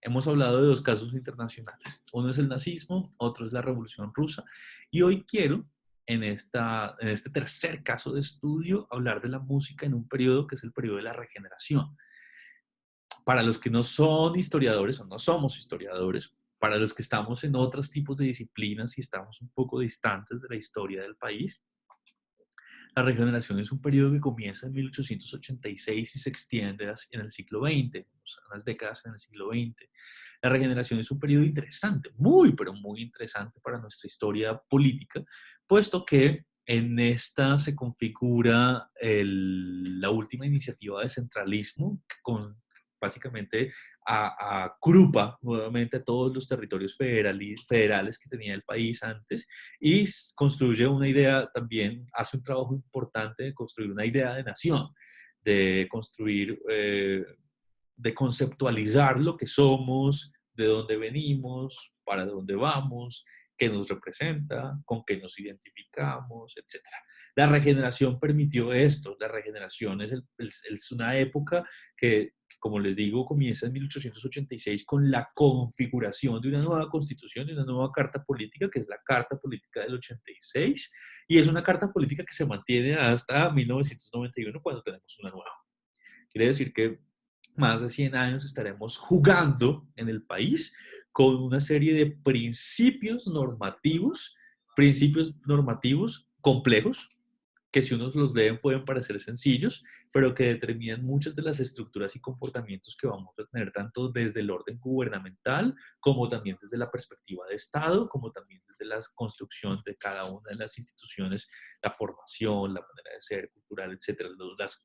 Hemos hablado de dos casos internacionales. Uno es el nazismo, otro es la Revolución Rusa. Y hoy quiero, en este tercer caso de estudio, hablar de la música en un periodo que es el periodo de la regeneración. Para los que no son historiadores o no somos historiadores, para los que estamos en otros tipos de disciplinas y estamos un poco distantes de la historia del país, la regeneración es un periodo que comienza en 1886 y se extiende en el siglo XX, o sea, unas décadas en el siglo XX. La regeneración es un periodo interesante, muy, pero muy interesante para nuestra historia política, puesto que en esta se configura la última iniciativa de centralismo que básicamente agrupa nuevamente a todos los territorios federales que tenía el país antes y construye una idea también, hace un trabajo importante de construir una idea de nación, de construir, de conceptualizar lo que somos, de dónde venimos, para dónde vamos, qué nos representa, con qué nos identificamos, etcétera. La regeneración permitió esto. La regeneración es una época que, como les digo, comienza en 1886 con la configuración de una nueva constitución, de una nueva carta política, que es la Carta Política del 86, y es una carta política que se mantiene hasta 1991 cuando tenemos una nueva. Quiere decir que más de 100 años estaremos jugando en el país con una serie de principios normativos complejos, que si unos los leen pueden parecer sencillos, pero que determinan muchas de las estructuras y comportamientos que vamos a tener tanto desde el orden gubernamental, como también desde la perspectiva de Estado, como también desde la construcción de cada una de las instituciones, la formación, la manera de ser cultural, etcétera,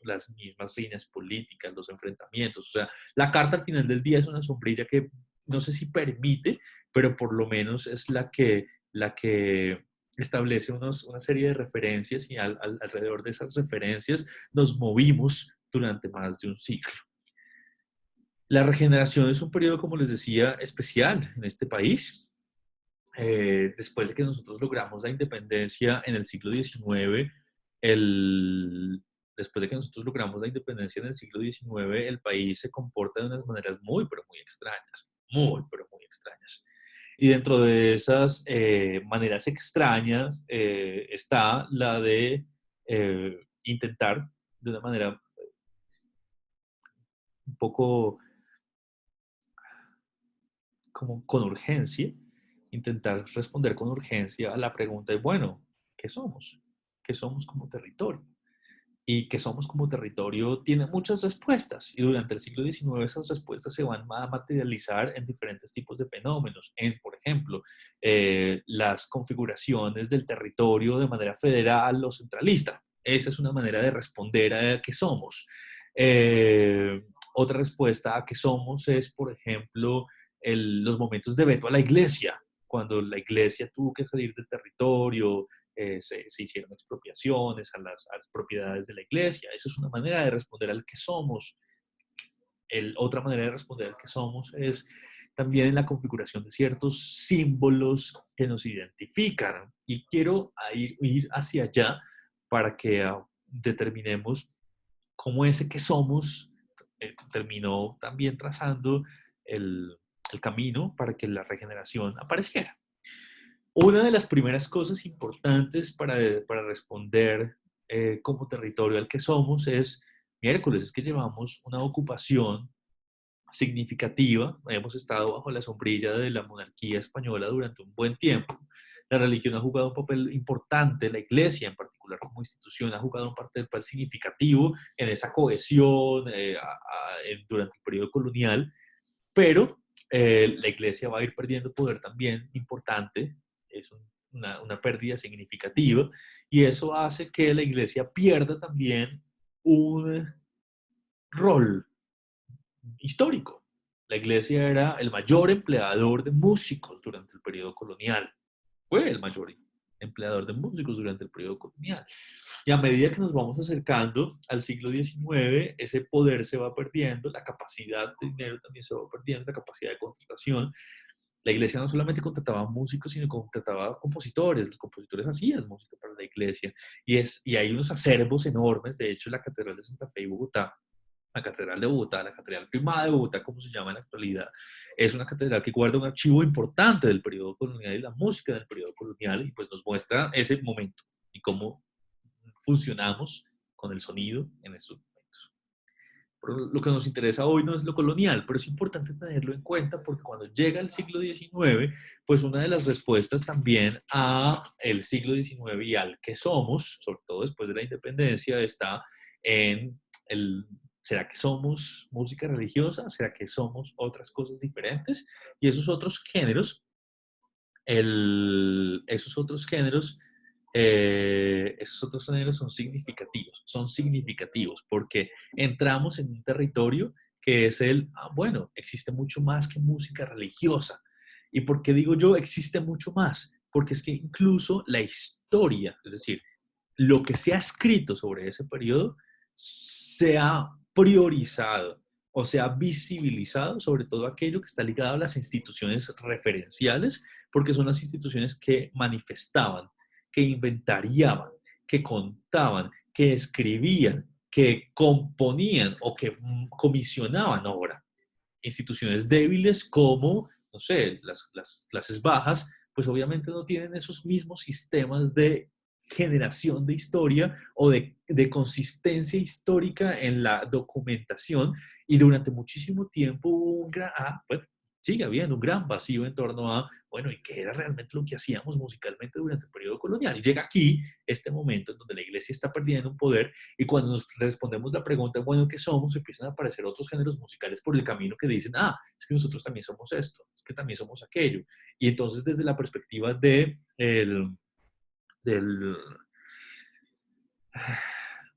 las mismas líneas políticas, los enfrentamientos. O sea, la carta al final del día es una sombrilla que no sé si permite, pero por lo menos es la que establece una serie de referencias y alrededor de esas referencias nos movimos durante más de un siglo. La regeneración es un periodo, como les decía, especial en este país. Después de que nosotros logramos la independencia en el siglo XIX, después de que nosotros logramos la independencia en el siglo XIX, el país se comporta de unas maneras muy, pero muy extrañas, muy, pero muy extrañas. Y dentro de esas maneras extrañas está la de intentar de una manera un poco como con urgencia, intentar responder con urgencia a la pregunta de, bueno, ¿qué somos? ¿Qué somos como territorio? Y que somos como territorio tiene muchas respuestas y durante el siglo XIX esas respuestas se van a materializar en diferentes tipos de fenómenos, en, por ejemplo, las configuraciones del territorio de manera federal o centralista. Esa es una manera de responder a qué somos. Otra respuesta a qué somos es, por ejemplo, los momentos de veto a la iglesia, cuando la iglesia tuvo que salir del territorio, se hicieron expropiaciones a las propiedades de la iglesia. Esa es una manera de responder al que somos. Otra manera de responder al que somos es también en la configuración de ciertos símbolos que nos identifican. Y quiero ir hacia allá para que determinemos cómo ese que somos terminó también trazando el, el camino para que la regeneración apareciera. Una de las primeras cosas importantes para responder como territorio al que somos es, miércoles, es que llevamos una ocupación significativa, hemos estado bajo la sombrilla de la monarquía española durante un buen tiempo. La religión ha jugado un papel importante, la iglesia en particular como institución ha jugado un papel significativo en esa cohesión durante el periodo colonial, pero la iglesia va a ir perdiendo poder también importante, es una pérdida significativa, y eso hace que la iglesia pierda también un rol histórico. La iglesia era el mayor empleador de músicos durante el periodo colonial, fue el mayor empleador de músicos durante el periodo colonial. Y a medida que nos vamos acercando al siglo XIX, ese poder se va perdiendo, la capacidad de dinero también se va perdiendo, la capacidad de contratación. La iglesia no solamente contrataba músicos, sino contrataba compositores. Los compositores hacían música para la iglesia. Y hay unos acervos enormes. De hecho, la Catedral de Santa Fe y Bogotá La Catedral de Bogotá, la Catedral Primada de Bogotá, como se llama en la actualidad, es una catedral que guarda un archivo importante del periodo colonial y la música del periodo colonial y pues nos muestra ese momento y cómo funcionamos con el sonido en esos momentos. Pero lo que nos interesa hoy no es lo colonial, pero es importante tenerlo en cuenta porque cuando llega el siglo XIX, pues una de las respuestas también a el siglo XIX y al que somos, sobre todo después de la independencia, está en el ¿será que somos música religiosa? ¿Será que somos otras cosas diferentes? Y esos otros géneros son significativos porque entramos en un territorio que es bueno, existe mucho más que música religiosa. ¿Y por qué digo yo existe mucho más? Porque es que incluso la historia, es decir, lo que se ha escrito sobre ese periodo, se ha priorizado o se ha visibilizado sobre todo aquello que está ligado a las instituciones referenciales, porque son las instituciones que manifestaban, que inventariaban, que contaban, que escribían, que componían o que comisionaban obra. Instituciones débiles como, no sé, las clases bajas, pues obviamente no tienen esos mismos sistemas de generación de historia o de consistencia histórica en la documentación y durante muchísimo tiempo hubo pues, sigue habiendo un gran vacío en torno a, bueno, ¿y qué era realmente lo que hacíamos musicalmente durante el periodo colonial? Y llega aquí este momento en donde la iglesia está perdiendo un poder y cuando nos respondemos la pregunta, bueno, ¿qué somos? Empiezan a aparecer otros géneros musicales por el camino que dicen, es que nosotros también somos esto, es que también somos aquello. Y entonces desde la perspectiva del,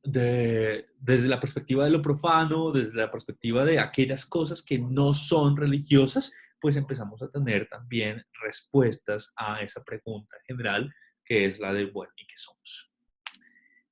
desde la perspectiva de lo profano, desde la perspectiva de aquellas cosas que no son religiosas, pues empezamos a tener también respuestas a esa pregunta general que es la de, bueno, ¿y qué somos?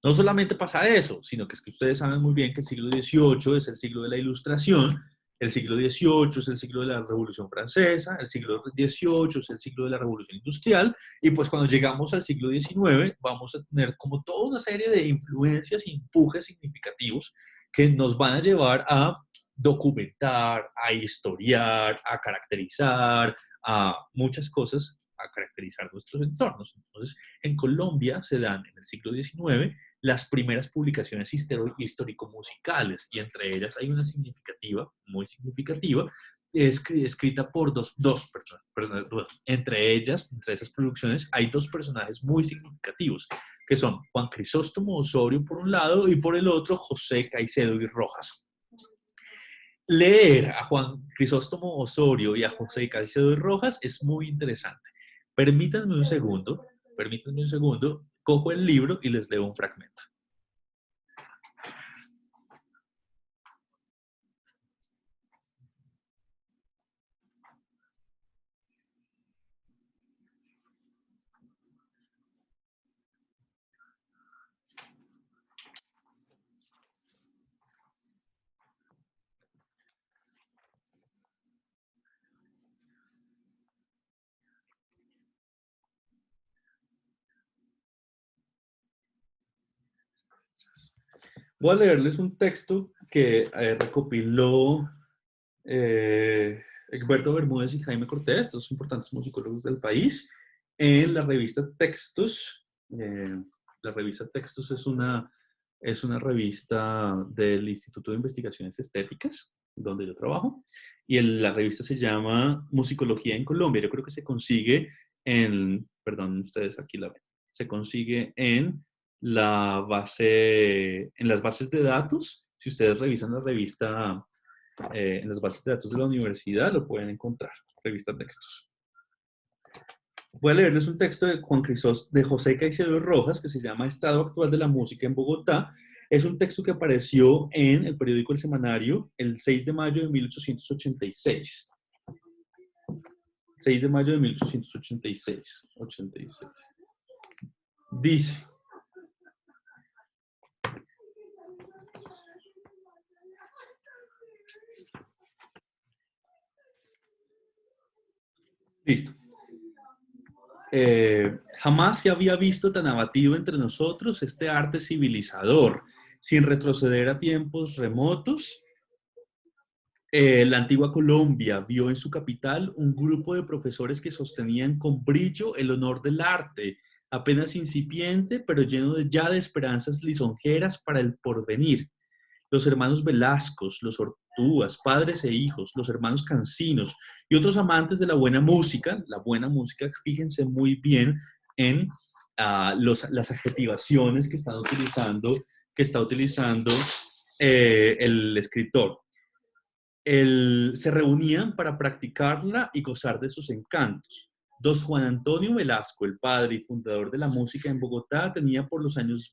No solamente pasa eso, sino que es que ustedes saben muy bien que el siglo XVIII es el siglo de la Ilustración, el siglo XVIII es el siglo de la Revolución Francesa, el siglo XVIII es el siglo de la Revolución Industrial, y pues cuando llegamos al siglo XIX vamos a tener como toda una serie de influencias y empujes significativos que nos van a llevar a documentar, a historiar, a caracterizar, a muchas cosas, a caracterizar nuestros entornos. Entonces, en Colombia se dan en el siglo XIX las primeras publicaciones histórico-musicales y entre ellas hay una significativa, muy significativa, escrita por dos personas, entre ellas, entre esas producciones, hay dos personajes muy significativos, que son Juan Crisóstomo Osorio por un lado y por el otro José Caicedo y Rojas. Leer a Juan Crisóstomo Osorio y a José Caicedo y Rojas es muy interesante. Permítanme un segundo, cojo el libro y les leo un fragmento. Voy a leerles un texto que recopiló Egberto Bermúdez y Jaime Cortés, dos importantes musicólogos del país, en la revista Textos. La revista Textos es una revista del Instituto de Investigaciones Estéticas, donde yo trabajo, y la revista se llama Musicología en Colombia. Yo creo que se consigue perdón, ustedes aquí la ven, se consigue en en las bases de datos. Si ustedes revisan la revista en las bases de datos de la universidad, lo pueden encontrar, revista Textos. Voy a leerles un texto de José Caicedo Rojas que se llama Estado Actual de la Música en Bogotá. Es un texto que apareció en el periódico El Semanario el 6 de mayo de 1886. 6 de mayo de 1886. 86. Dice: listo. Jamás se había visto tan abatido entre nosotros este arte civilizador, sin retroceder a tiempos remotos, La antigua Colombia vio en su capital un grupo de profesores que sostenían con brillo el honor del arte, apenas incipiente, pero lleno ya de esperanzas lisonjeras para el porvenir. Los hermanos Velascos, los Ortúas, padres e hijos, los hermanos Cancinos y otros amantes de la buena música, fíjense muy bien en las adjetivaciones que está utilizando el escritor. Se reunían para practicarla y gozar de sus encantos. Dos Juan Antonio Velasco, el padre y fundador de la música en Bogotá, tenía por los años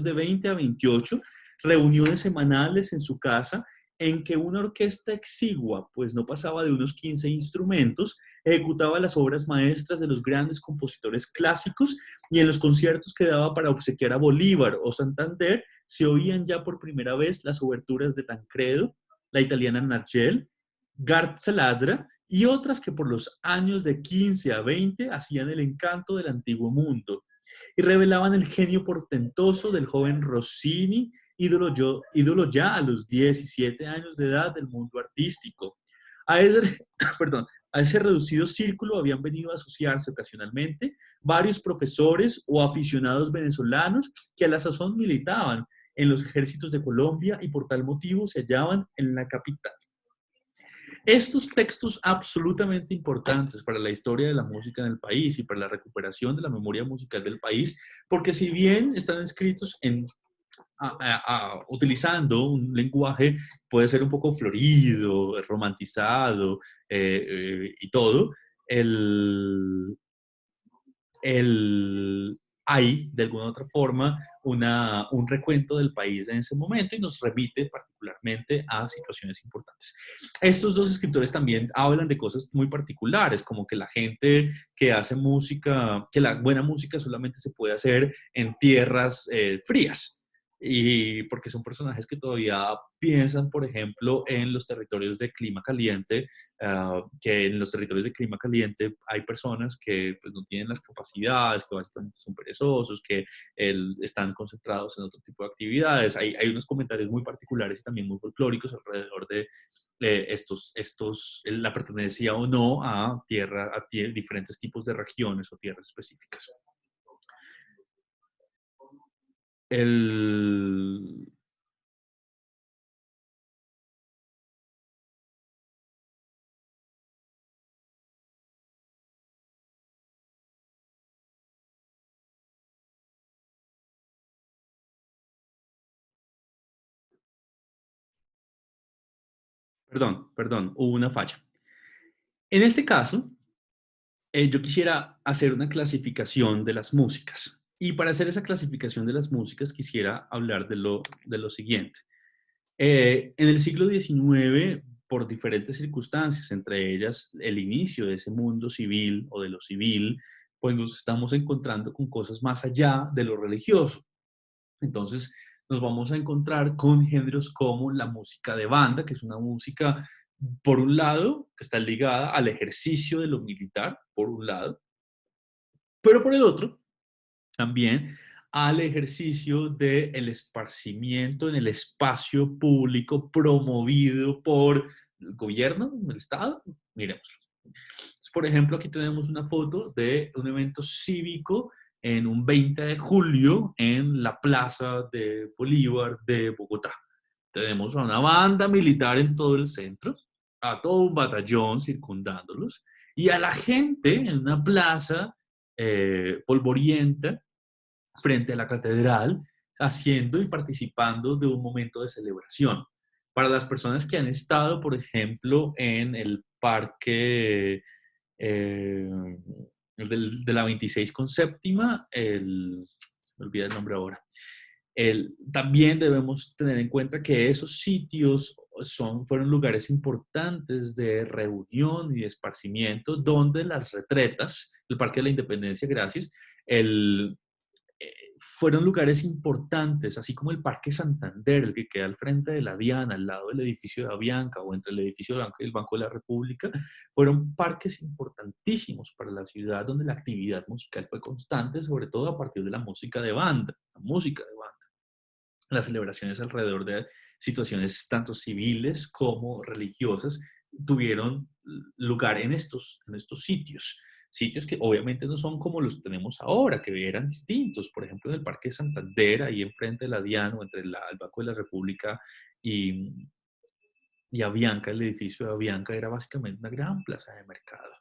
de 20 a 28 reuniones semanales en su casa en que una orquesta exigua, pues no pasaba de unos 15 instrumentos, ejecutaba las obras maestras de los grandes compositores clásicos y en los conciertos que daba para obsequiar a Bolívar o Santander se oían ya por primera vez las oberturas de Tancredo, la italiana Nargel, Garzaladra y otras que por los años de 15 a 20 hacían el encanto del antiguo mundo y revelaban el genio portentoso del joven Rossini, ídolo ya a los 17 años de edad del mundo artístico. A ese, perdón, a ese reducido círculo habían venido a asociarse ocasionalmente varios profesores o aficionados venezolanos que a la sazón militaban en los ejércitos de Colombia y por tal motivo se hallaban en la capital. Estos textos absolutamente importantes para la historia de la música en el país y para la recuperación de la memoria musical del país, porque si bien están escritos utilizando un lenguaje puede ser un poco florido, romantizado y todo, el, hay de alguna otra forma un recuento del país en ese momento y nos remite particularmente a situaciones importantes. Estos dos escritores también hablan de cosas muy particulares, como que la gente que hace música, que la buena música solamente se puede hacer en tierras frías. Y porque son personajes que todavía piensan, por ejemplo, en los territorios de clima caliente, que en los territorios de clima caliente hay personas que pues, no tienen las capacidades, que básicamente son perezosos, que están concentrados en otro tipo de actividades. Hay unos comentarios muy particulares y también muy folclóricos alrededor de la pertenencia o no a diferentes tipos de regiones o tierras específicas. El, perdón, hubo una falla. En este caso, yo quisiera hacer una clasificación de las músicas. Y para hacer esa clasificación de las músicas, quisiera hablar de lo siguiente. En el siglo XIX, por diferentes circunstancias, entre ellas el inicio de ese mundo civil o de lo civil, pues nos estamos encontrando con cosas más allá de lo religioso. Entonces, nos vamos a encontrar con géneros como la música de banda, que es una música, por un lado, que está ligada al ejercicio de lo militar, por un lado, pero por el otro, también al ejercicio del esparcimiento en el espacio público promovido por el gobierno, el Estado. Miremoslo. Entonces, por ejemplo, aquí tenemos una foto de un evento cívico en un 20 de julio en la Plaza de Bolívar de Bogotá. Tenemos a una banda militar en todo el centro, a todo un batallón circundándolos y a la gente en una plaza polvorienta frente a la catedral, haciendo y participando de un momento de celebración. Para las personas que han estado, por ejemplo, en el parque eh, de la 26 con séptima, se me olvida el nombre ahora. También debemos tener en cuenta que esos sitios fueron lugares importantes de reunión y de esparcimiento, donde las retretas, el Parque de la Independencia, gracias, el, fueron lugares importantes, así como el Parque Santander, el que queda al frente de la Diana, al lado del edificio de Avianca o entre el edificio del Banco de la República, fueron parques importantísimos para la ciudad donde la actividad musical fue constante, sobre todo a partir de la música de banda, la música de banda. las celebraciones alrededor de situaciones tanto civiles como religiosas tuvieron lugar en estos sitios. Sitios que obviamente no son como los tenemos ahora, que eran distintos. Por ejemplo, en el Parque Santander, ahí enfrente de la Diana, entre el Banco de la República y, y Avianca, el edificio de Avianca era básicamente una gran plaza de mercado,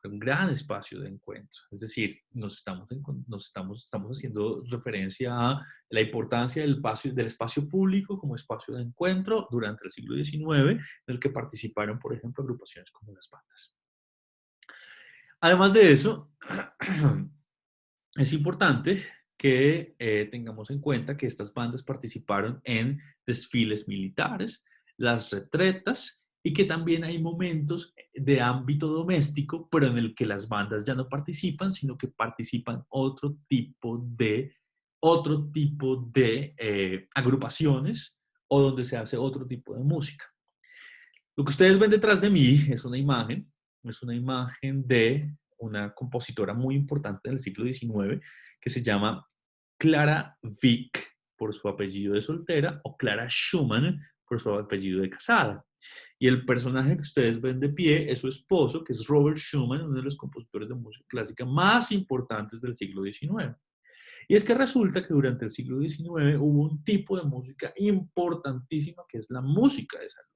un gran espacio de encuentro. Es decir, estamos haciendo referencia a la importancia del espacio público como espacio de encuentro durante el siglo XIX, en el que participaron, por ejemplo, agrupaciones como las bandas. Además de eso, es importante que tengamos en cuenta que estas bandas participaron en desfiles militares, las retretas, y que también hay momentos de ámbito doméstico, pero en el que las bandas ya no participan, sino que participan otro tipo de agrupaciones o donde se hace otro tipo de música. Lo que ustedes ven detrás de mí es una imagen de una compositora muy importante del siglo XIX que se llama Clara Wieck por su apellido de soltera o Clara Schumann por su apellido de casada. Y el personaje que ustedes ven de pie es su esposo, que es Robert Schumann, uno de los compositores de música clásica más importantes del siglo XIX. Y es que resulta que durante el siglo XIX hubo un tipo de música importantísima que es la música de salón.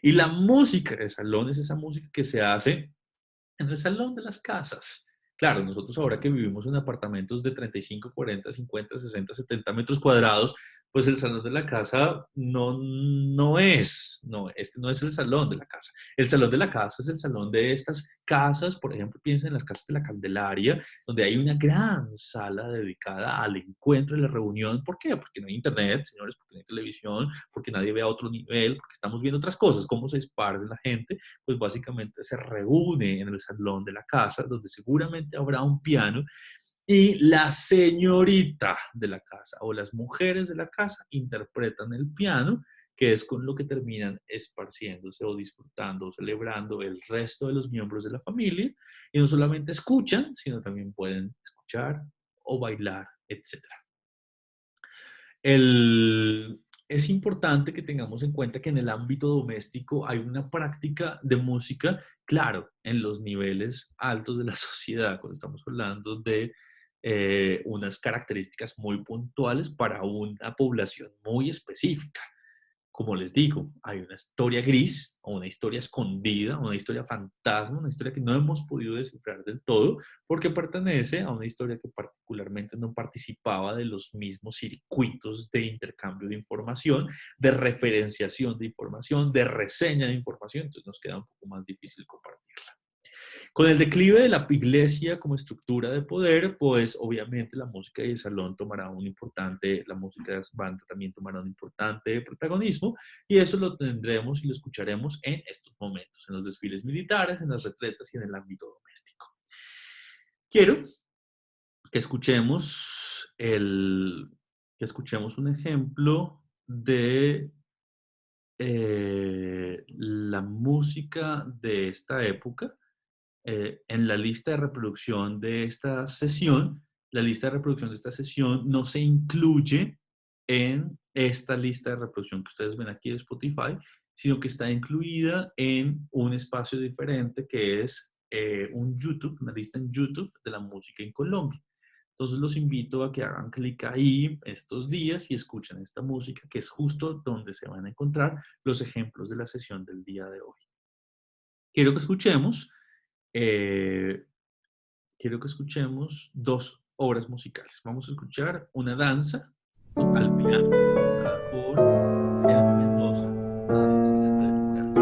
Y la música de salón es esa música que se hace en el salón de las casas. Claro, nosotros ahora que vivimos en apartamentos de 35, 40, 50, 60, 70 metros cuadrados, pues el salón de la casa este no es el salón de la casa. El salón de la casa es el salón de estas casas, por ejemplo, piensen en las casas de la Candelaria, donde hay una gran sala dedicada al encuentro y la reunión. ¿Por qué? Porque no hay internet, señores, porque no hay televisión, porque nadie ve a otro nivel, porque estamos viendo otras cosas, cómo se esparce la gente, pues básicamente se reúne en el salón de la casa, donde seguramente habrá un piano y la señorita de la casa o las mujeres de la casa interpretan el piano, que es con lo que terminan esparciéndose o disfrutando o celebrando el resto de los miembros de la familia. Y no solamente escuchan, sino también pueden escuchar o bailar, etcétera. Es importante que tengamos en cuenta que en el ámbito doméstico hay una práctica de música, claro, en los niveles altos de la sociedad, cuando estamos hablando de unas características muy puntuales para una población muy específica. Como les digo, hay una historia gris o una historia escondida, una historia fantasma, una historia que no hemos podido descifrar del todo porque pertenece a una historia que particularmente no participaba de los mismos circuitos de intercambio de información, de referenciación de información, de reseña de información, entonces nos queda un poco más difícil compartirla. Con el declive de la iglesia como estructura de poder, pues obviamente la música de salón tomará un importante, la música de banda también tomará un importante protagonismo y eso lo tendremos y lo escucharemos en estos momentos, en los desfiles militares, en las retretas y en el ámbito doméstico. Quiero que escuchemos un ejemplo de la música de esta época en la lista de reproducción de esta sesión. La lista de reproducción de esta sesión no se incluye en esta lista de reproducción que ustedes ven aquí de Spotify, sino que está incluida en un espacio diferente que es un YouTube, una lista en YouTube de la música en Colombia. Entonces los invito a que hagan clic ahí estos días y escuchen esta música, que es justo donde se van a encontrar los ejemplos de la sesión del día de hoy. Quiero que escuchemos eh, quiero que escuchemos dos obras musicales. Vamos a escuchar una danza al piano por Elba Mendoza, una danza de Pedro Ugarte.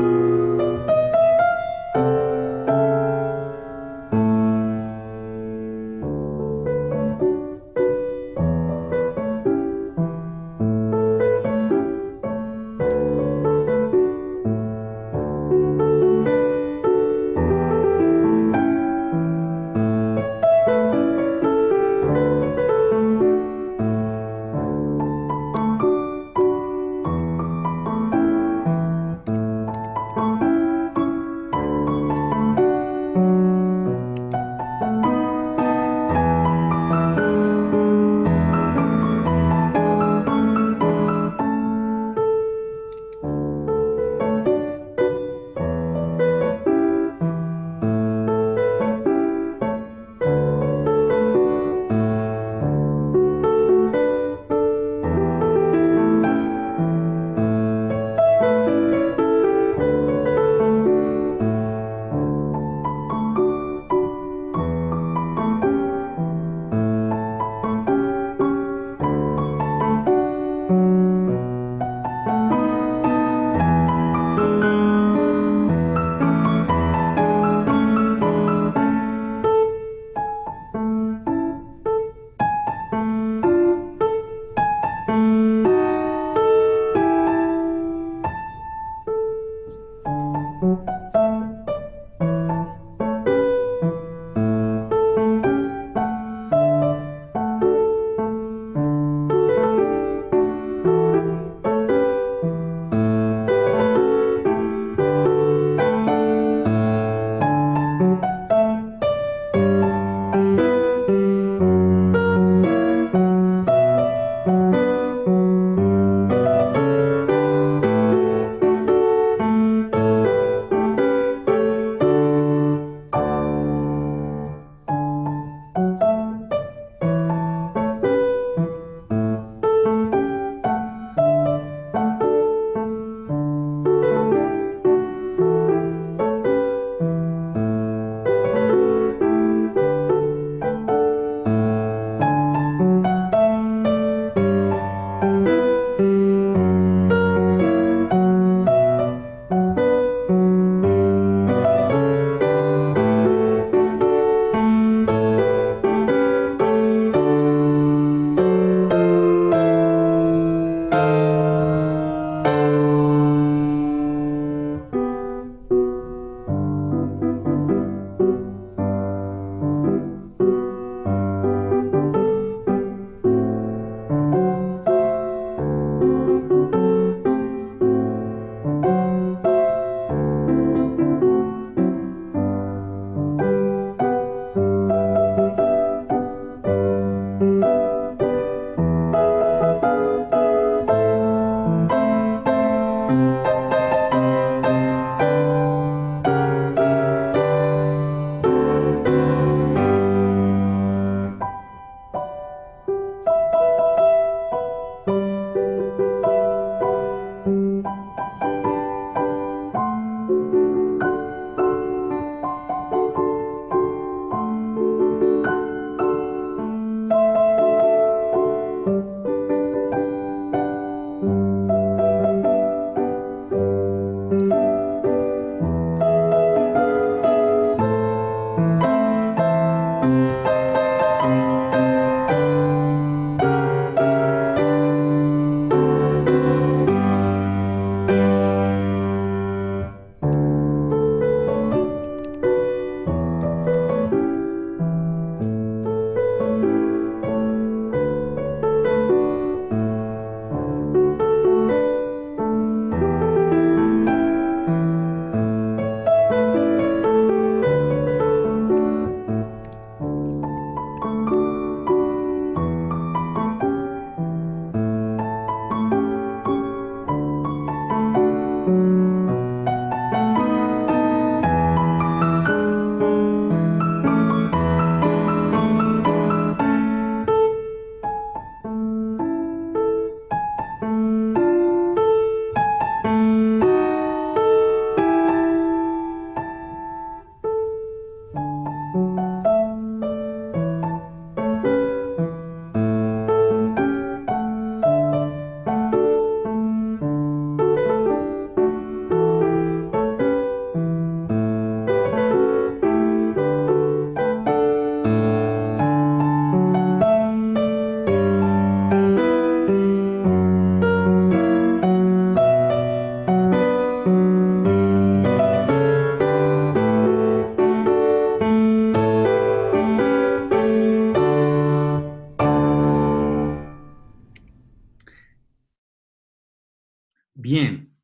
Bien,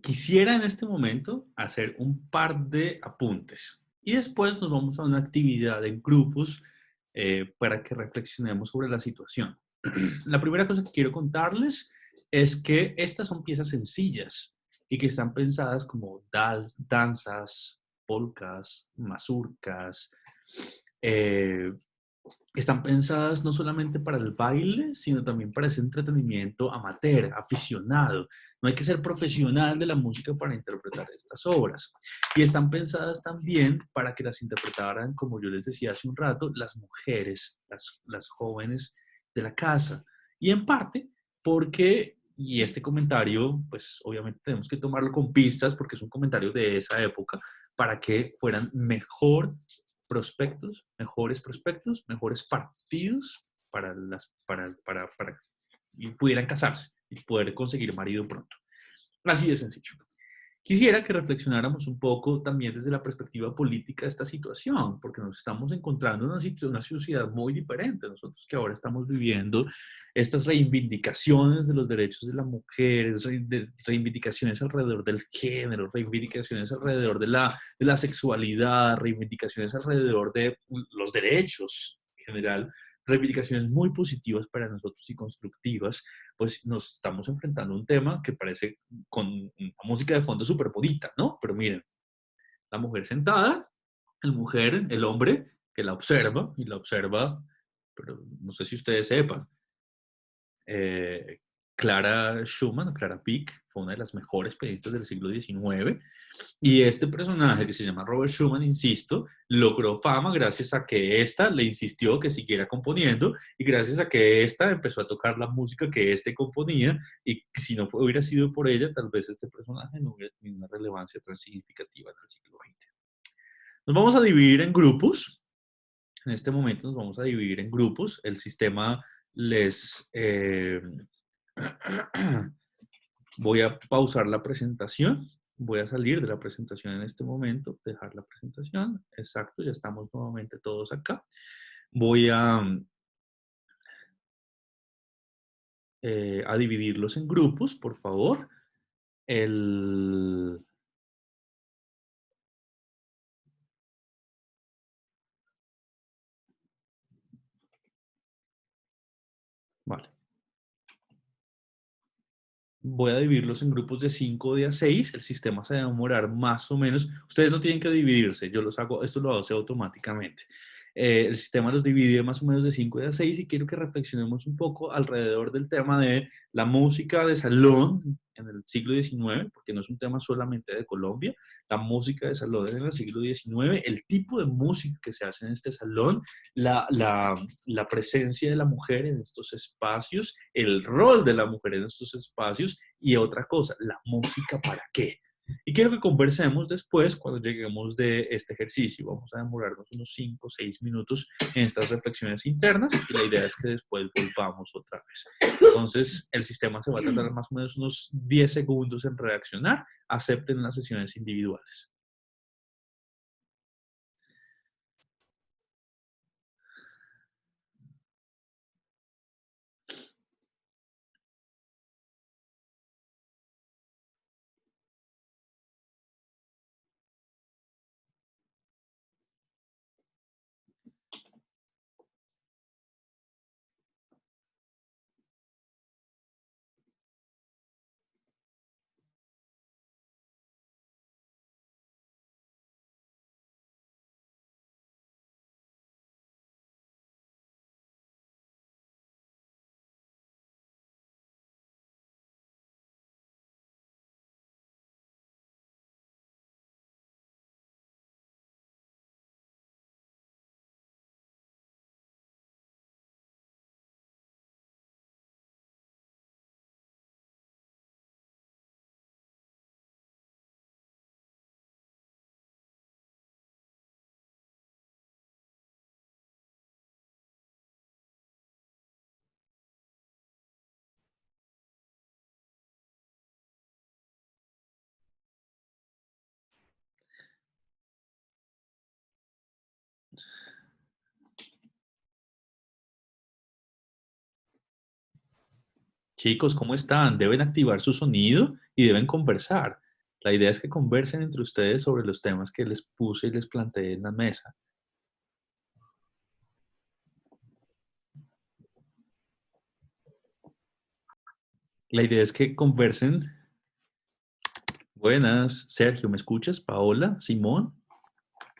quisiera en este momento hacer un par de apuntes y después nos vamos a una actividad en grupos para que reflexionemos sobre la situación. La primera cosa que quiero contarles es que estas son piezas sencillas y que están pensadas como danzas, polcas, mazurcas, eh, están pensadas no solamente para el baile, sino también para ese entretenimiento amateur, aficionado. No hay que ser profesional de la música para interpretar estas obras. Y están pensadas también para que las interpretaran, como yo les decía hace un rato, las mujeres, las jóvenes de la casa. Y en parte porque, y este comentario, pues obviamente tenemos que tomarlo con pistas porque es un comentario de esa época, para que fueran mejor mejores partidos para y pudieran casarse y poder conseguir marido pronto. Así de sencillo. Quisiera que reflexionáramos un poco también desde la perspectiva política de esta situación, porque nos estamos encontrando en una sociedad muy diferente. Nosotros que ahora estamos viviendo estas reivindicaciones de los derechos de las mujeres, reivindicaciones alrededor del género, reivindicaciones alrededor de la sexualidad, reivindicaciones alrededor de los derechos en general, reivindicaciones muy positivas para nosotros y constructivas, pues nos estamos enfrentando a un tema que parece con una música de fondo súper bonita, ¿no? Pero miren, la mujer sentada, el hombre que la observa y la observa, pero no sé si ustedes sepan, eh, Clara Schumann, Clara Pick, fue una de las mejores pianistas del siglo XIX. Y este personaje que se llama Robert Schumann, insisto, logró fama gracias a que ésta le insistió que siguiera componiendo y gracias a que ésta empezó a tocar la música que éste componía y si no hubiera sido por ella, tal vez este personaje no hubiera tenido una relevancia tan significativa en el siglo XX. Nos vamos a dividir en grupos. En este momento nos vamos a dividir en grupos. El sistema les... voy a pausar la presentación. Voy a salir de la presentación en este momento, dejar la presentación. Exacto, ya estamos nuevamente todos acá. Voy a dividirlos en grupos, por favor. El... Vale. Voy a dividirlos en grupos de 5 o de a 6. El sistema se va a demorar más o menos. Ustedes no tienen que dividirse, yo los hago, esto lo hace automáticamente. El sistema los divide más o menos de 5 de a 6 y quiero que reflexionemos un poco alrededor del tema de la música de salón en el siglo XIX, porque no es un tema solamente de Colombia, la música de salón en el siglo XIX, el tipo de música que se hace en este salón, la, la, la presencia de la mujer en estos espacios, el rol de la mujer en estos espacios y otra cosa, la música para qué. Y quiero que conversemos después cuando lleguemos de este ejercicio. Vamos a demorarnos unos 5 o 6 minutos en estas reflexiones internas y la idea es que después volvamos otra vez. Entonces, el sistema se va a tardar más o menos unos 10 segundos en reaccionar. Acepten las sesiones individuales. Chicos, ¿cómo están? Deben activar su sonido y deben conversar. La idea es que conversen entre ustedes sobre los temas que les puse y les planteé en la mesa. La idea es que conversen. Buenas, Sergio, ¿me escuchas? Paola, Simón.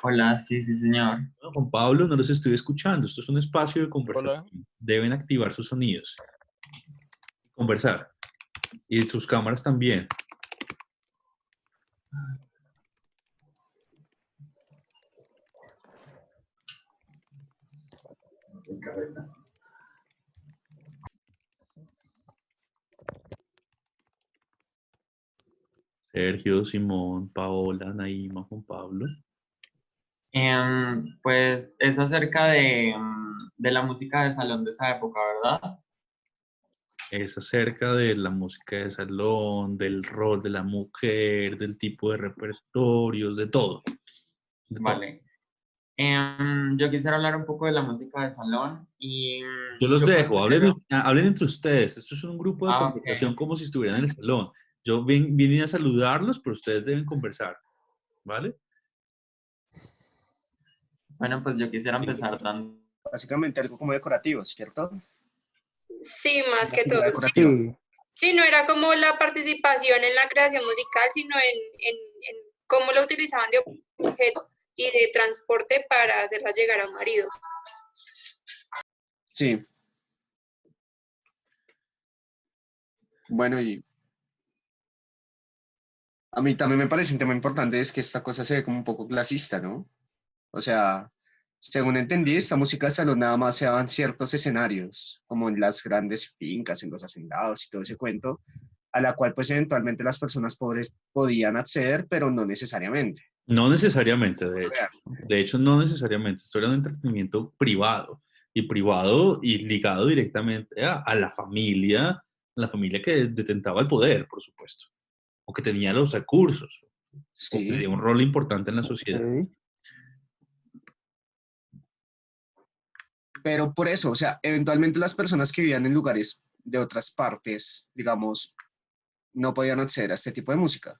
Hola, sí, sí, señor. No, Juan Pablo, no los estoy escuchando. Esto es un espacio de Hola. conversación. Deben activar sus sonidos. Conversar. Y sus cámaras también. Sergio, Simón, Paola, Naima, Juan Pablo. Pues es acerca de la música de salón de esa época, ¿verdad? Es acerca de la música de salón, del rol de la mujer, del tipo de repertorios, de todo. De todo. Vale. Yo quisiera hablar un poco de la música de salón y Yo los yo dejo, considero... hablen entre ustedes. Esto es un grupo de Ok. conversación como si estuvieran en el salón. Yo vine a saludarlos, pero ustedes deben conversar, ¿vale? Bueno, pues yo quisiera empezar dando... Básicamente algo como decorativo, ¿cierto? Sí, más Una que todo, figura sí. decorativa. Sí, Sí, no era como la participación en la creación musical, sino en cómo lo utilizaban de objeto y de transporte para hacerlas llegar a un marido. Sí. Bueno, y a mí también me parece un tema importante, es que esta cosa se ve como un poco clasista, ¿no? O sea, según entendí, esta música de salón nada más se daba en ciertos escenarios, como en las grandes fincas, en los hacendados y todo ese cuento, a la cual pues eventualmente las personas pobres podían acceder, pero no necesariamente. No necesariamente, de hecho. Real. De hecho, no necesariamente. Esto era un entretenimiento privado. Y privado y ligado directamente a la familia que detentaba el poder, por supuesto. O que tenía los recursos. O que tenía Sí, un rol importante en la sociedad. ok. pero por eso, o sea, eventualmente las personas que vivían en lugares de otras partes, digamos, no podían acceder a este tipo de música.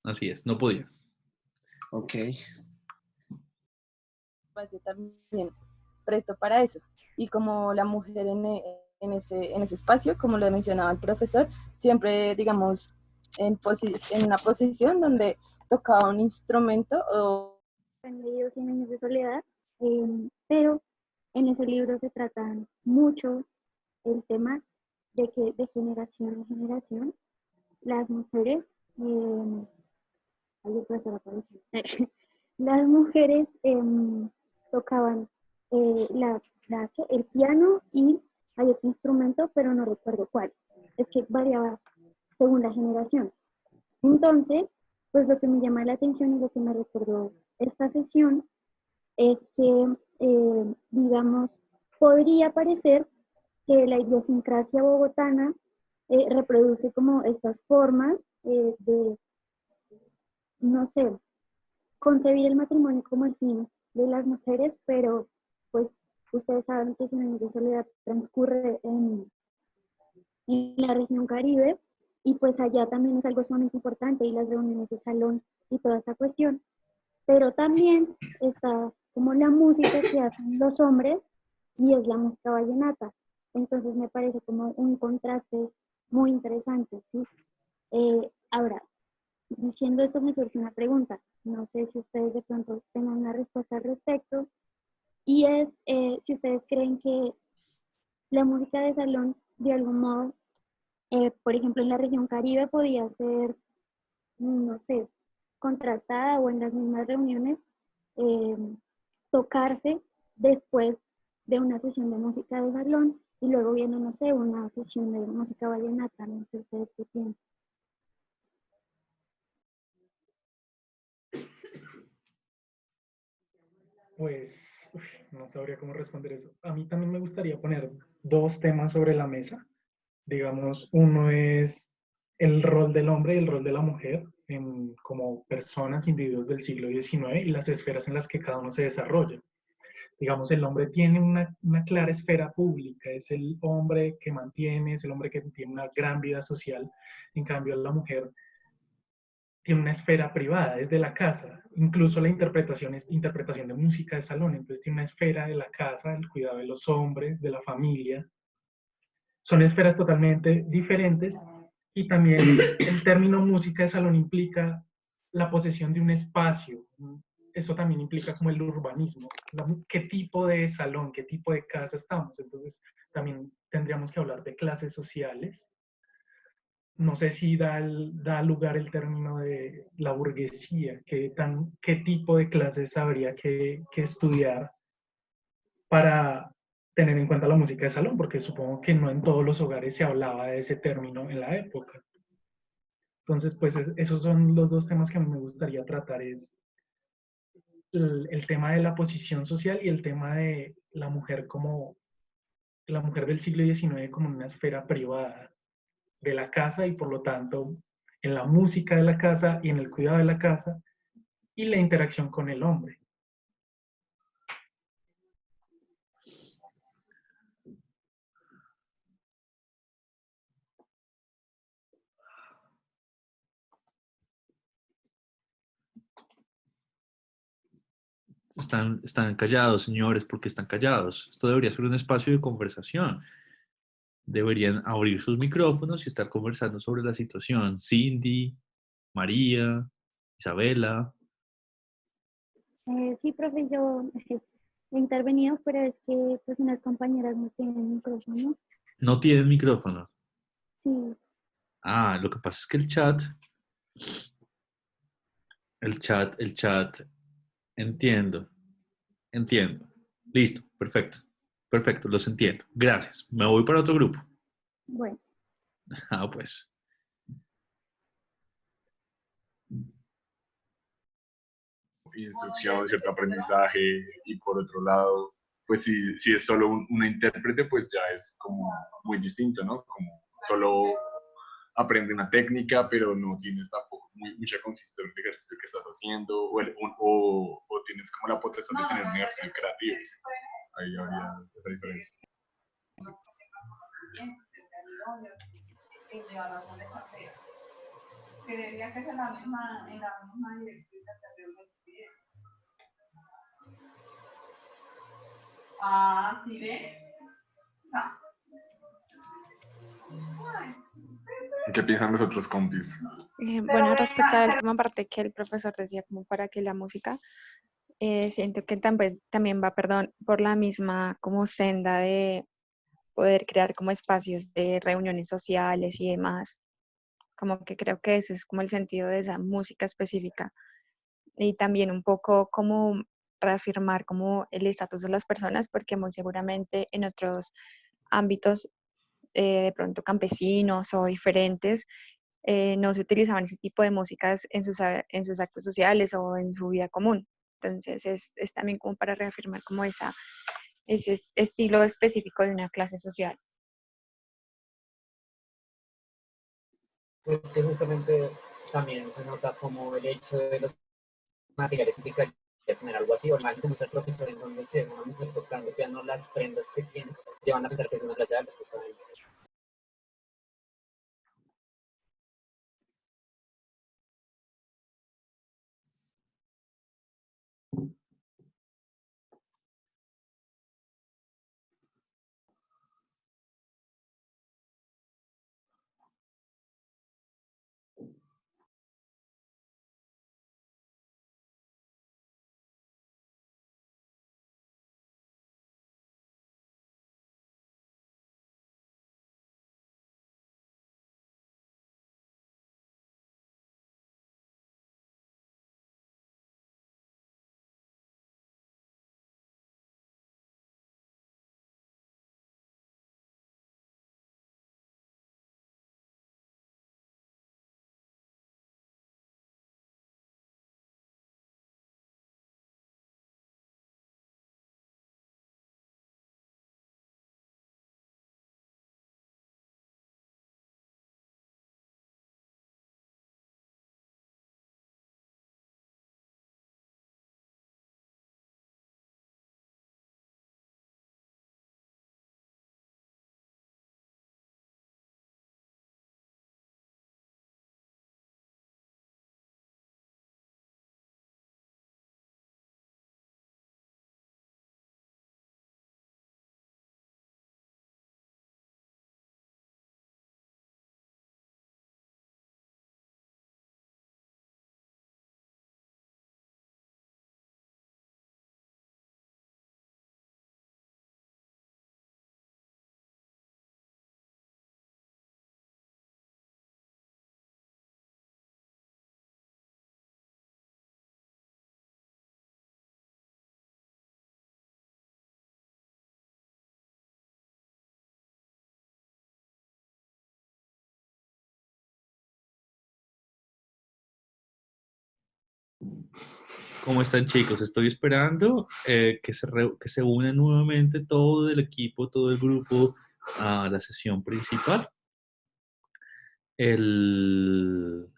Así es, no podía. Ok. espacio también presto para eso. Y como la mujer en ese espacio, como lo mencionaba el profesor, siempre, digamos, en una posición donde tocaba un instrumento o... Han leído Cien años de soledad, pero en ese libro se trata mucho el tema de que de generación en generación las mujeres, ay, el profesor apareció. Las mujeres tocaban el piano y hay otro instrumento, pero no recuerdo cuál. Es que variaba según la generación. Entonces, pues lo que me llama la atención y lo que me recordó esta sesión es que, digamos, podría parecer que la idiosincrasia bogotana reproduce como estas formas de, no sé, concebir el matrimonio como el fin de las mujeres, pero pues ustedes saben que Cien años de soledad transcurre en la región Caribe y pues allá también es algo sumamente importante y las reuniones de salón y toda esta cuestión, pero también está como la música que hacen los hombres y es la música vallenata. Entonces me parece como un contraste muy interesante, ¿sí? Ahora, diciendo esto me surge una pregunta, no sé si ustedes de pronto tengan una respuesta al respecto, y es si ustedes creen que la música de salón de algún modo, por ejemplo en la región Caribe podía ser, no sé, contrastada o en las mismas reuniones eh, tocarse después de una sesión de música de salón y luego viene, no sé, una sesión de música vallenata, no sé ustedes qué piensan. Pues no sabría cómo responder eso. A mí también me gustaría poner dos temas sobre la mesa. Digamos, uno es el rol del hombre y el rol de la mujer como personas, individuos del siglo XIX y las esferas en las que cada uno se desarrolla. Digamos, el hombre tiene una clara esfera pública, es el hombre que mantiene, es el hombre que tiene una gran vida social. En cambio, la mujer tiene una esfera privada, es de la casa. Incluso la interpretación es interpretación de música de salón, entonces tiene una esfera de la casa, el cuidado de los hombres, de la familia. Son esferas totalmente diferentes y también el término música de salón implica la posesión de un espacio. Eso también implica como el urbanismo, qué tipo de salón, qué tipo de casa estamos. Entonces también tendríamos que hablar de clases sociales. No sé si da lugar el término de la burguesía, qué tipo de clases habría que estudiar para tener en cuenta la música de salón, porque supongo que no en todos los hogares se hablaba de ese término en la época. Entonces, pues esos son los dos temas que a mí me gustaría tratar, es el tema de la posición social y el tema de la mujer como, la mujer del siglo XIX como una esfera privada de la casa y por lo tanto en la música de la casa y en el cuidado de la casa y la interacción con el hombre. Están callados, señores, porque están callados. Esto debería ser un espacio de conversación. Deberían abrir sus micrófonos y estar conversando sobre la situación. Cindy, María, Isabela. Sí, profe, yo he intervenido, pero es que pues unas compañeras no tienen micrófono. No tienen micrófono. Sí, Ah, lo que pasa es que el chat, entiendo, entiendo. Listo, perfecto, perfecto, los entiendo. Gracias. Me voy para otro grupo. bueno. Ah, pues. Instrucción, cierto aprendizaje, y por otro lado, pues si es solo una intérprete, pues ya es como muy distinto, ¿no? Como solo aprende una técnica, pero no tienes tampoco mucha consistencia del ejercicio que estás haciendo, o tienes como la potestad de tener un ejercicio creativo. Ahí habría esa diferencia. Creería que es en la misma directriz anteriormente. Ah, ¿sí ve? Ah. ¿Qué piensan los otros compis? Bueno, respecto a la última parte que el profesor decía, como para que la música, siento que también va, perdón, por la misma como senda de poder crear como espacios de reuniones sociales y demás. Como que creo que ese es como el sentido de esa música específica. Y también un poco como reafirmar como el estatus de las personas, porque muy seguramente en otros ámbitos, de pronto campesinos o diferentes, no se utilizaban ese tipo de músicas en sus actos sociales o en su vida común. Entonces es también como para reafirmar como ese estilo específico de una clase social. Pues que justamente también se nota como el hecho de los materiales implicaría tener algo así, o imagen como es el profesor en donde se ve una mujer tocando piano, las prendas que tiene, llevan a pensar que es una clase de arte. ¿Cómo están, chicos? Estoy esperando que se une nuevamente todo el equipo, todo el grupo a la sesión principal. Ellos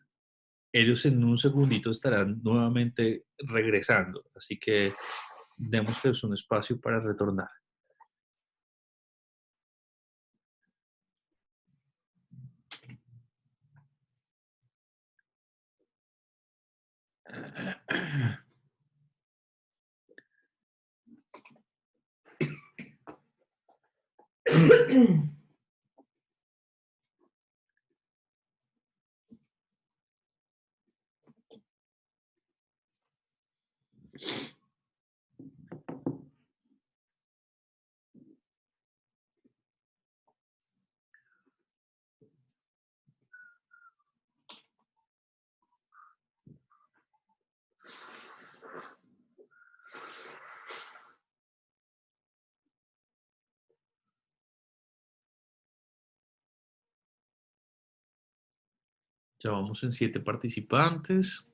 en un segundito estarán nuevamente regresando, así que démosles un espacio para retornar. Ya vamos en 7 participantes.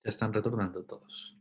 Ya están retornando todos.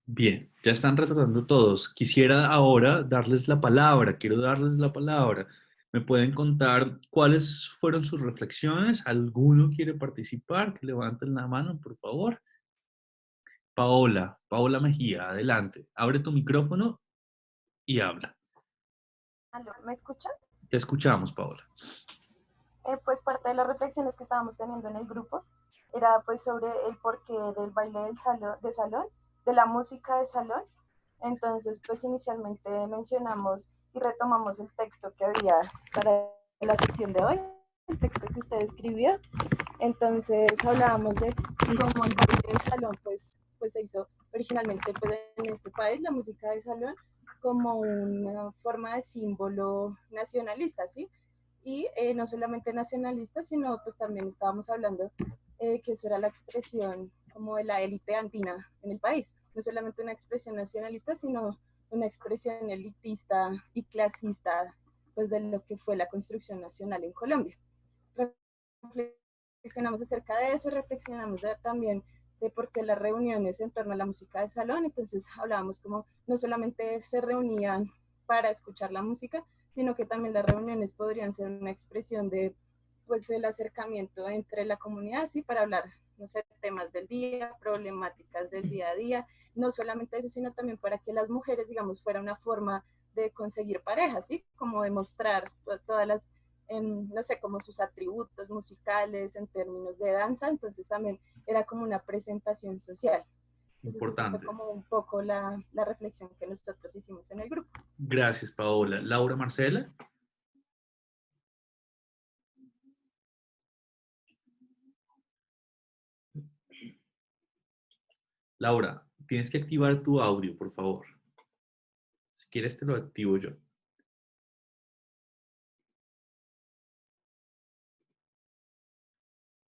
Bien, ya están retornando todos. Quisiera ahora darles la palabra, quiero darles la palabra. ¿Me pueden contar cuáles fueron sus reflexiones? ¿Alguno quiere participar? Que levanten la mano, por favor. Paola Mejía, adelante. Abre tu micrófono y habla. Aló, ¿me escuchan? Te escuchamos, Paola. Pues parte de las reflexiones que estábamos teniendo en el grupo era pues sobre el porqué del baile de salón, de la música de salón. Entonces pues inicialmente mencionamos y retomamos el texto que había para la sección de hoy, el texto que usted escribió. Entonces hablábamos de cómo el baile del salón pues se hizo originalmente pues, en este país, la música de salón, como una forma de símbolo nacionalista, ¿sí? Y no solamente nacionalista, sino pues también estábamos hablando que eso era la expresión como de la élite andina en el país, no solamente una expresión nacionalista, sino una expresión elitista y clasista pues de lo que fue la construcción nacional en Colombia. Reflexionamos acerca de eso, reflexionamos también de por qué las reuniones en torno a la música de salón, entonces hablábamos como no solamente se reunían para escuchar la música, sino que también las reuniones podrían ser una expresión de pues el acercamiento entre la comunidad, sí, para hablar, no sé, temas del día, problemáticas del día a día, no solamente eso, sino también para que las mujeres, digamos, fuera una forma de conseguir parejas, ¿sí? Como demostrar todas las, no sé, como sus atributos musicales en términos de danza, entonces también era como una presentación social. Entonces Importante. eso fue como un poco la reflexión que nosotros hicimos en el grupo. Gracias, Paola. Laura Marcela. Laura, tienes que activar tu audio, por favor. Si quieres, te lo activo yo.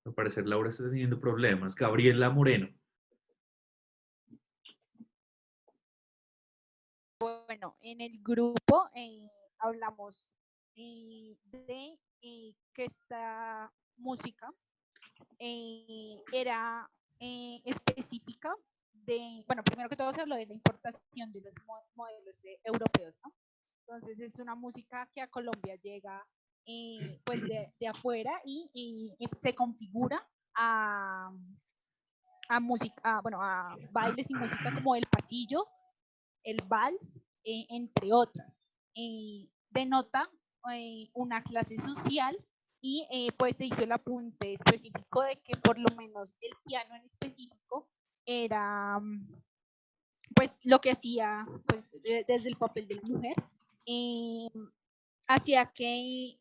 Al parecer, Laura está teniendo problemas. Gabriela Moreno. Bueno, en el grupo hablamos de que esta música era específica de, bueno, primero que todo se habló de la importación de los modelos europeos, ¿no? Entonces es una música que a Colombia llega pues de afuera y se configura a música, bueno, a bailes y música como el pasillo, el vals, entre otras. Denota una clase social y pues se hizo el apunte específico de que por lo menos el piano en específico era pues lo que hacía pues desde el papel de la mujer, hacía que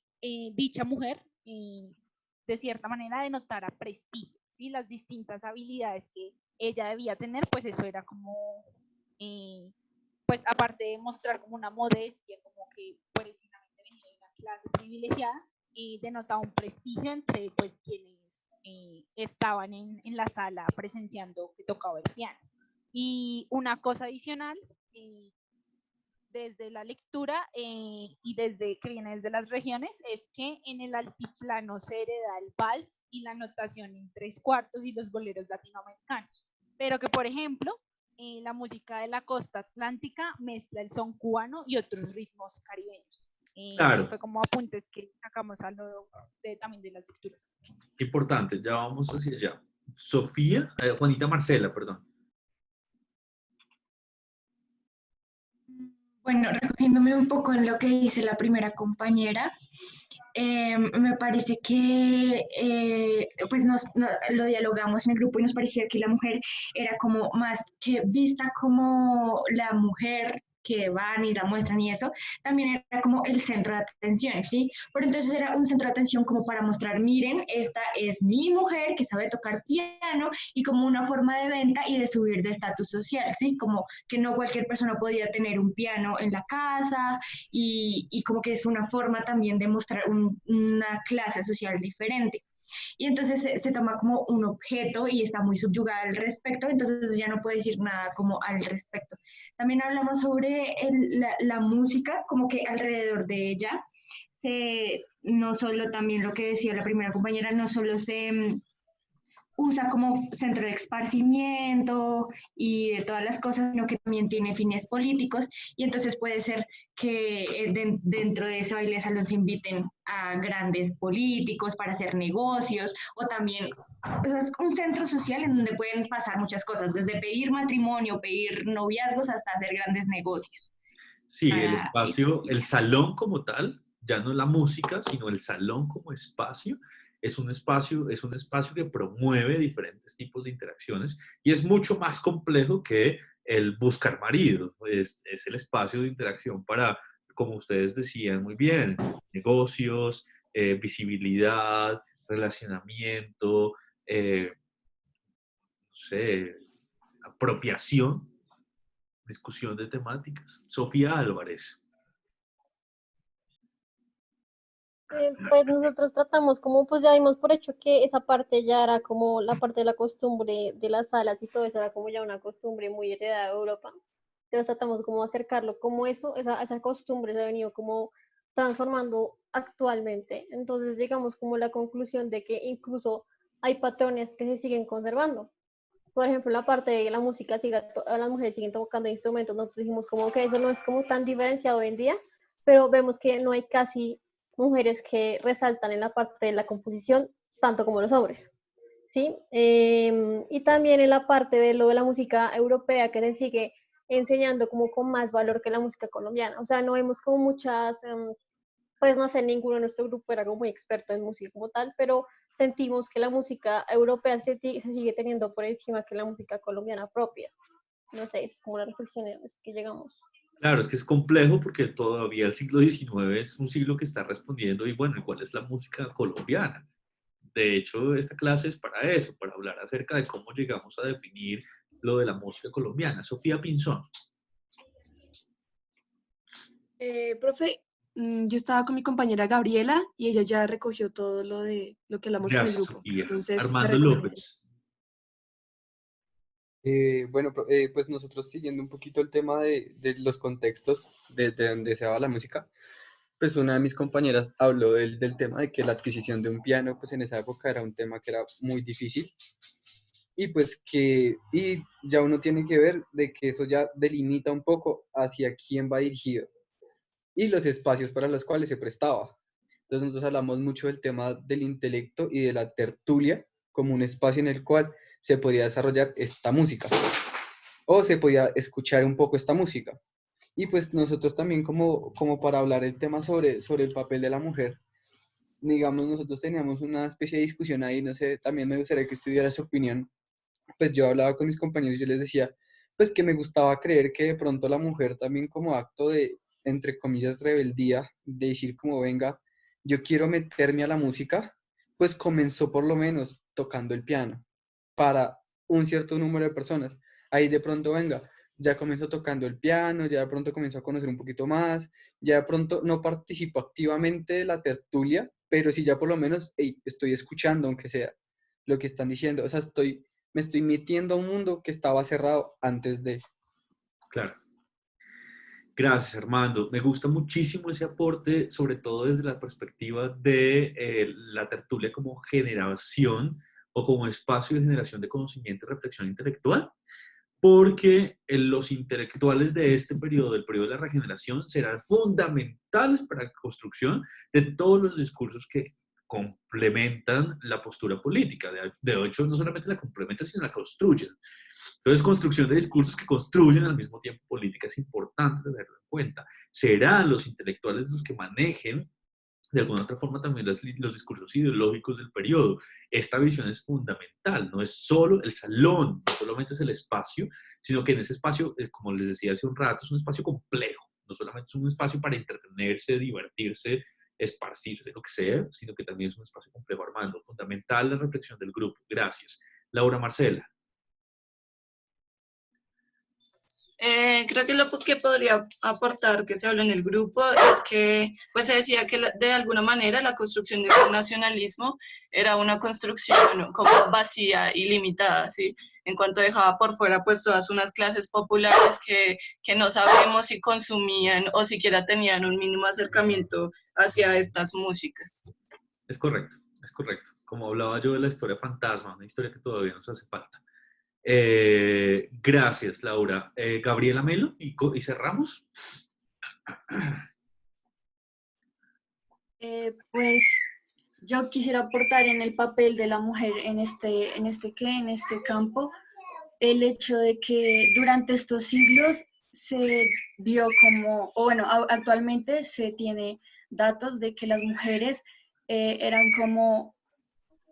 dicha mujer de cierta manera denotara prestigio, ¿sí? Las distintas habilidades que ella debía tener, pues eso era como pues aparte de mostrar como una modestia, como que precisamente venía de una clase privilegiada, denotaba un prestigio entre pues quienes estaban en la sala presenciando que tocaba el piano. Y una cosa adicional, desde la lectura y desde que viene desde las regiones, es que en el altiplano se hereda el vals y la notación en 3/4 y los boleros latinoamericanos, pero que por ejemplo la música de la costa atlántica mezcla el son cubano y otros ritmos caribeños. Claro, Fue como apuntes que sacamos a lo también de las lecturas. importante, ya vamos hacia allá. Sofía, Juanita Marcela, perdón. Bueno, recogiéndome un poco en lo que dice la primera compañera, me parece que pues lo dialogamos en el grupo y nos parecía que la mujer era como más que vista como la mujer que van y la muestran y eso, también era como el centro de atención, ¿sí? Pero entonces era un centro de atención como para mostrar, miren, esta es mi mujer que sabe tocar piano y como una forma de venta y de subir de estatus social, ¿sí? Como que no cualquier persona podía tener un piano en la casa y como que es una forma también de mostrar una clase social diferente. Y entonces se toma como un objeto y está muy subyugada al respecto, entonces ya no puede decir nada como al respecto. También hablamos sobre la música, como que alrededor de ella, no solo también lo que decía la primera compañera, no solo se usa como centro de esparcimiento y de todas las cosas, sino que también tiene fines políticos y entonces puede ser que dentro de ese baile de salón se inviten a grandes políticos para hacer negocios o también o sea, es un centro social en donde pueden pasar muchas cosas, desde pedir matrimonio, pedir noviazgos hasta hacer grandes negocios. Sí, el espacio, el salón como tal, ya no la música, sino el salón como espacio, es un espacio que promueve diferentes tipos de interacciones y es mucho más complejo que el buscar marido. Es el espacio de interacción para, como ustedes decían muy bien, negocios, visibilidad, relacionamiento, no sé, apropiación, discusión de temáticas. Sofía Álvarez. Pues nosotros tratamos como, pues ya dimos por hecho que esa parte ya era como la parte de la costumbre de las salas y todo eso era como ya una costumbre muy heredada de Europa. Entonces tratamos como de acercarlo, como eso, esa costumbre se ha venido como transformando actualmente. Entonces llegamos como a la conclusión de que incluso hay patrones que se siguen conservando. Por ejemplo, la parte de la música, las mujeres siguen tocando instrumentos, nosotros dijimos como que eso no es como tan diferenciado hoy en día, pero vemos que no hay casi mujeres que resaltan en la parte de la composición tanto como los hombres, ¿sí? Y también en la parte de lo de la música europea que se sigue enseñando como con más valor que la música colombiana, o sea, no vemos como muchas, pues no sé, ninguno de nuestro grupo era como muy experto en música como tal, pero sentimos que la música europea se sigue teniendo por encima que la música colombiana propia. No sé, es como la reflexión a las que llegamos. Claro, es que es complejo porque todavía el siglo XIX es un siglo que está respondiendo y bueno, ¿y cuál es la música colombiana? De hecho, esta clase es para eso, para hablar acerca de cómo llegamos a definir lo de la música colombiana. Sofía Pinzón. Profe, yo estaba con mi compañera Gabriela y ella ya recogió todo lo de lo que hablamos en el Gracias, grupo. Sofía. Entonces, me Armando recomiendo. López. Bueno, pues nosotros siguiendo un poquito el tema de los contextos de donde se daba la música, pues una de mis compañeras habló del tema de que la adquisición de un piano, pues en esa época era un tema que era muy difícil y pues y ya uno tiene que ver de que eso ya delimita un poco hacia quién va dirigido y los espacios para los cuales se prestaba. Entonces nosotros hablamos mucho del tema del intelecto y de la tertulia como un espacio en el cual se podía desarrollar esta música o se podía escuchar un poco esta música. Y pues nosotros también como para hablar el tema sobre el papel de la mujer, digamos, nosotros teníamos una especie de discusión ahí, no sé, también me gustaría que estudiara su opinión. Pues yo hablaba con mis compañeros y yo les decía, pues que me gustaba creer que de pronto la mujer también como acto de, entre comillas, rebeldía, de decir como venga, yo quiero meterme a la música, pues comenzó por lo menos tocando el piano para un cierto número de personas. Ahí de pronto venga, ya comenzó tocando el piano, ya de pronto comenzó a conocer un poquito más, ya de pronto no participó activamente de la tertulia, pero sí ya por lo menos hey, estoy escuchando, aunque sea lo que están diciendo, o sea, me estoy metiendo a un mundo que estaba cerrado antes de... Claro. Gracias, Armando. Me gusta muchísimo ese aporte, sobre todo desde la perspectiva de la tertulia como generación o como espacio de generación de conocimiento y reflexión intelectual, porque los intelectuales de este periodo, del periodo de la regeneración, serán fundamentales para la construcción de todos los discursos que complementan la postura política. De hecho, no solamente la complementan, sino la construyen. Entonces, construcción de discursos que construyen al mismo tiempo política es importante tenerlo en cuenta. Serán los intelectuales los que manejen de alguna otra forma también los discursos ideológicos del periodo. Esta visión es fundamental, no es solo el salón, no solamente es el espacio, sino que en ese espacio, como les decía hace un rato, es un espacio complejo, no solamente es un espacio para entretenerse, divertirse, esparcirse, lo que sea, sino que también es un espacio complejo, Armando. Fundamental la reflexión del grupo. Gracias. Laura Marcela. Creo que lo que podría aportar que se habla en el grupo es que pues se decía que de alguna manera la construcción del nacionalismo era una construcción como vacía y limitada, ¿sí? En cuanto dejaba por fuera pues todas unas clases populares que no sabemos si consumían o siquiera tenían un mínimo acercamiento hacia estas músicas. Es correcto, es correcto. Como hablaba yo de la historia fantasma, una historia que todavía nos hace falta. Gracias, Laura. Gabriela Melo, y cerramos. Pues yo quisiera aportar en el papel de la mujer en este campo, el hecho de que durante estos siglos se vio como, o bueno, actualmente se tiene datos de que las mujeres eran como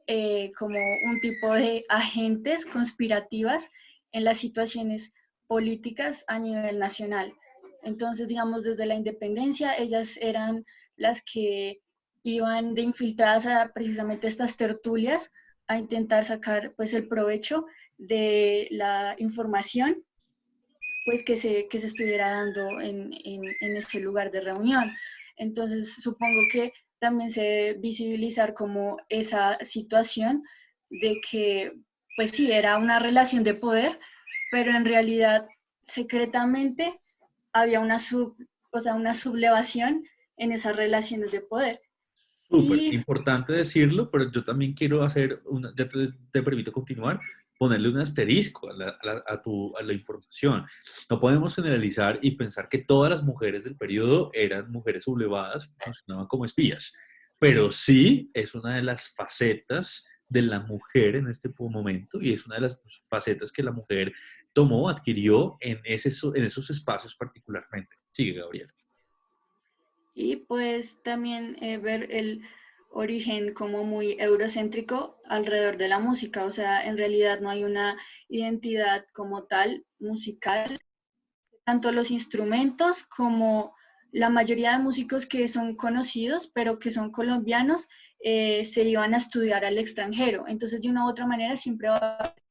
un tipo de agentes conspirativas en las situaciones políticas a nivel nacional. Entonces, digamos, desde la independencia, ellas eran las que iban de infiltradas a precisamente estas tertulias a intentar sacar pues el provecho de la información pues que se estuviera dando en ese lugar de reunión. Entonces, supongo que también se debe visibilizar como esa situación de que, pues sí, era una relación de poder, pero en realidad secretamente había una sublevación en esas relaciones de poder. Súper importante decirlo, pero yo también quiero hacer, ya te permito continuar, ponerle un asterisco a la información. No podemos generalizar y pensar que todas las mujeres del periodo eran mujeres sublevadas que funcionaban como espías, pero sí es una de las facetas de la mujer en este momento y es una de las facetas que la mujer tomó, adquirió en esos espacios particularmente. Sigue, Gabriel. Y pues también ver el origen como muy eurocéntrico alrededor de la música, o sea, en realidad no hay una identidad como tal musical, tanto los instrumentos como la mayoría de músicos que son conocidos, pero que son colombianos, se iban a estudiar al extranjero, entonces de una u otra manera siempre va a haber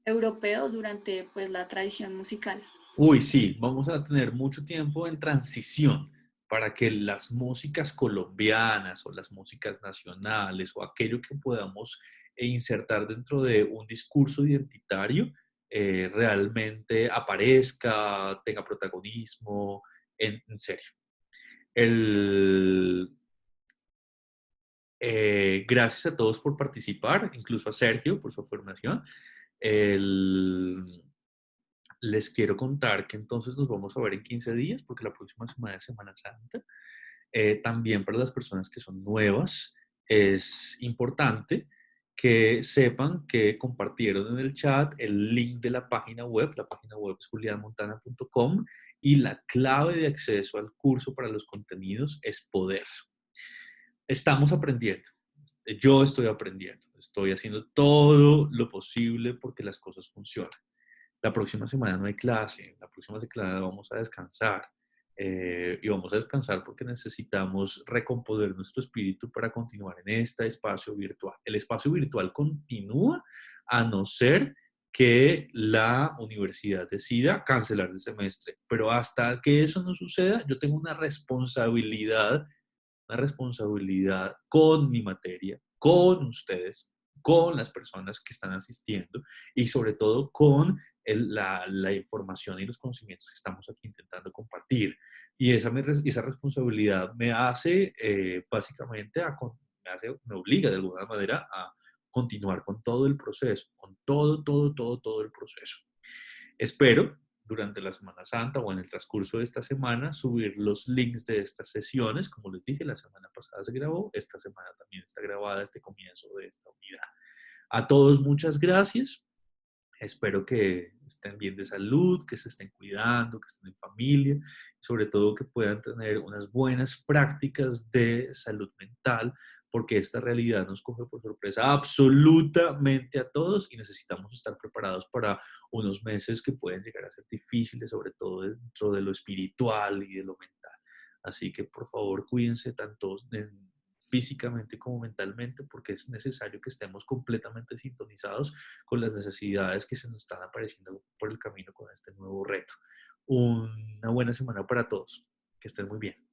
europeo durante pues la tradición musical. Uy, sí, vamos a tener mucho tiempo en transición para que las músicas colombianas o las músicas nacionales o aquello que podamos insertar dentro de un discurso identitario realmente aparezca, tenga protagonismo, en serio. Gracias a todos por participar, incluso a Sergio por su afirmación. Les quiero contar que entonces nos vamos a ver en 15 días, porque la próxima semana es Semana Santa. También para las personas que son nuevas, es importante que sepan que compartieron en el chat el link de la página web. La página web es julianmontana.com y la clave de acceso al curso para los contenidos es poder. Estamos aprendiendo. Yo estoy aprendiendo. Estoy haciendo todo lo posible porque las cosas funcionen. La próxima semana no hay clase. La próxima semana vamos a descansar. Y vamos a descansar porque necesitamos recomponer nuestro espíritu para continuar en este espacio virtual. El espacio virtual continúa a no ser que la universidad decida cancelar el semestre. Pero hasta que eso no suceda, yo tengo una responsabilidad con mi materia, con ustedes, con las personas que están asistiendo y sobre todo con la información y los conocimientos que estamos aquí intentando compartir. Y esa responsabilidad me hace básicamente, me obliga de alguna manera a continuar con todo el proceso, con todo el proceso. Espero durante la Semana Santa o en el transcurso de esta semana subir los links de estas sesiones. Como les dije, la semana pasada se grabó, esta semana también está grabada este comienzo de esta unidad. A todos muchas gracias. Espero que estén bien de salud, que se estén cuidando, que estén en familia y sobre todo que puedan tener unas buenas prácticas de salud mental, porque esta realidad nos coge por sorpresa absolutamente a todos y necesitamos estar preparados para unos meses que pueden llegar a ser difíciles, sobre todo dentro de lo espiritual y de lo mental. Así que por favor cuídense tanto físicamente como mentalmente, porque es necesario que estemos completamente sintonizados con las necesidades que se nos están apareciendo por el camino con este nuevo reto. Una buena semana para todos. Que estén muy bien.